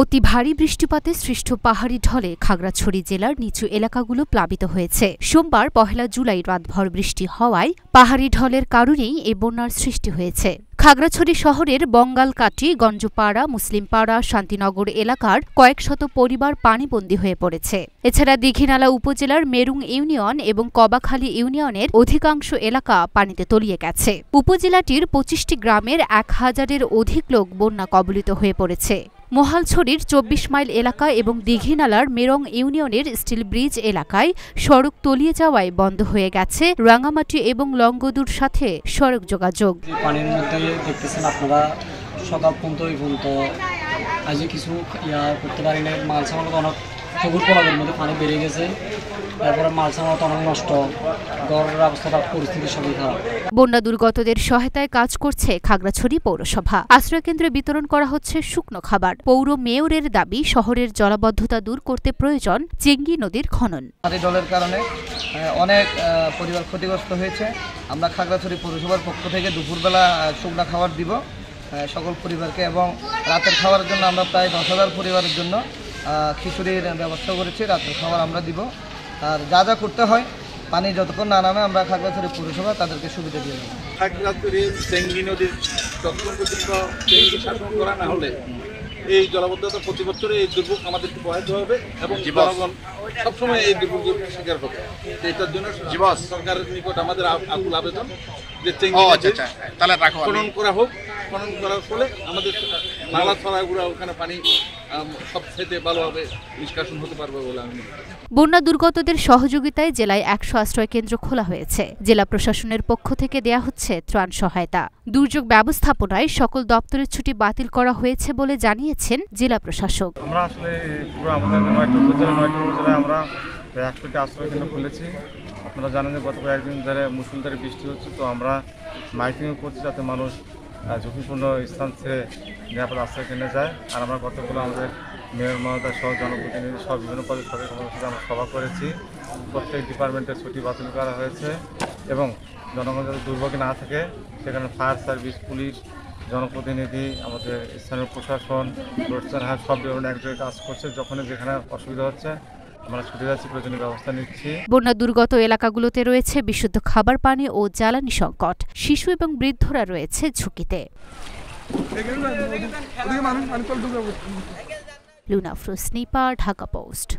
অতি ভারী বৃষ্টিপাতে সৃষ্ট পাহাড়ি ঢলে খাগড়াছড়ি জেলার নিচু এলাকাগুলো প্লাবিত হয়েছে। সোমবার ১ জুলাই রাতভর বৃষ্টি হওয়ায় পাহাড়ি ঢলের কারণেই এ বন্যার সৃষ্টি হয়েছে। খাগড়াছড়ি শহরের বঙ্গালকাটি, গঞ্জপাড়া, মুসলিমপাড়া, শান্তিনগর এলাকার কয়েক শত পরিবার পানিবন্দী হয়ে পড়েছে। এছাড়া দীঘিনালা উপজেলার মেরুং ইউনিয়ন এবং কবাখালী ইউনিয়নের অধিকাংশ এলাকা পানিতে তলিয়ে গেছে। উপজেলাটির ২৫টি গ্রামের ১,০০০-এর অধিক লোক বন্যা কবলিত হয়ে পড়েছে। মহালছড়ির ২৪ মাইল এলাকা এবং দীঘিনালার মেরং ইউনিয়নের স্টিল ব্রিজ এলাকায় সড়ক তলিয়ে যাওয়ায় বন্ধ হয়ে গেছে রাঙামাটি এবং লংগদুর সাথে সড়ক যোগাযোগ। পানির মধ্যে দেখতেছেন আপনারা, সকাল পর্যন্ত আজ কিছু করতে পারি না। মাল সামানো অনেক পুকুর কলাদের মধ্যে পানি বেড়ে গেছে, তারপরে মাল সামানো অনেক নষ্ট, ঘরের অবস্থাটা পরিস্থিতি সবই খারাপ। বন্যা দুর্গতদের সহায়তায় কাজ করছে খাগড়াছড়ি পৌরসভা। আশ্রয়কেন্দ্রে বিতরণ করা হচ্ছে শুকনো খাবার। পৌর মেয়রের দাবি, শহরের জলাবদ্ধতা দূর করতে প্রয়োজন চেঙ্গি নদীর খনন। পানি জলের কারণে অনেক পরিবার ক্ষতিগ্রস্ত হয়েছে। আমরা খাগড়াছড়ি পৌরসভার পক্ষ থেকে দুপুরবেলা শুকনো খাবার দিব সকল পরিবারকে, এবং রাতের খাবারের জন্য আমরা প্রায় ১০,০০০ পরিবারের জন্য খিচুড়ির ব্যবস্থা করেছি। রাতের খাবার আমরা দিব। আর যা যা করতে হয়, পানি যতক্ষণ না নামে আমরা খাগড়াছড়ি পৌরসভা তাদেরকে সুবিধা দিয়ে দেবো। খাগড়াছড়ির চেঙ্গি নদীর যতক্ষণ পর্যন্ত চেঙ্গি শাসন করা না হলে এই জলাবদ্ধতা প্রতি বছরে এই দুর্ভোগ আমাদেরকে পোহাতে হবে এবং জনগণ সবসময় এই দুর্ভোগের শিকার হবে। এটার জন্য সরকারের নিকট আমাদের আকুল আবেদন যে চেঙ্গি খনন করা হোক। খনন করার ফলে আমাদের নালা ছড়াগুলো ওখানে পানি সবচেয়ে ভালোভাবে নিষ্কাশন হতে পারবে বলে আমি। বন্যা দুর্গতদের সহযোগিতায় জেলায় ১০০ আশ্রয় কেন্দ্র খোলা হয়েছে। জেলা প্রশাসনের পক্ষ থেকে দেয়া হচ্ছে ত্রাণ সহায়তা। দুর্যোগ ব্যবস্থাপনায় সকল দপ্তরের ছুটি বাতিল করা হয়েছে বলে জানিয়েছেন জেলা প্রশাসক। আমরা আসলে পুরো আমাদের ৯টি উপজেলায় আমরা ১০০টি আশ্রয় কেন্দ্র খুলেছি। আপনারা জানেন যে গত কয়েকদিন ধরে মুষলধারে বৃষ্টি হচ্ছে, তো আমরা মাইকিং করছি যাতে মানুষ ঝুঁকিপূর্ণ স্থান ছেড়ে নিরাপদ আশ্রয় কেন্দ্রে যায়। আর আমরা গতগুলো আমাদের মেয়র মহোদয় সহ জনপ্রতিনিধি সহ বিভিন্ন পদের সরকারি কর্মসূচিতে আমরা সভা করেছি। প্রত্যেক ডিপার্টমেন্টের ছুটি বাতিল করা হয়েছে এবং জনগণ যাতে দুর্ভোগে না থাকে সেখানে ফায়ার সার্ভিস, পুলিশ, জনপ্রতিনিধি, আমাদের স্থানীয় প্রশাসন, রোডসার হাট সব ডিপার্টমেন্ট এক জায়গায় কাজ করছে। যখন যেখানে অসুবিধা হচ্ছে আমরা ছুটে যাচ্ছি, প্রয়োজনীয় ব্যবস্থা নিচ্ছি। বন্যা দুর্গত এলাকাগুলোতে রয়েছে বিশুদ্ধ খাবার পানি ও জ্বালানি সংকট। শিশু এবং বৃদ্ধরা রয়েছে ঝুঁকিতে। Luna Afroz, sniffer, Dhaka post.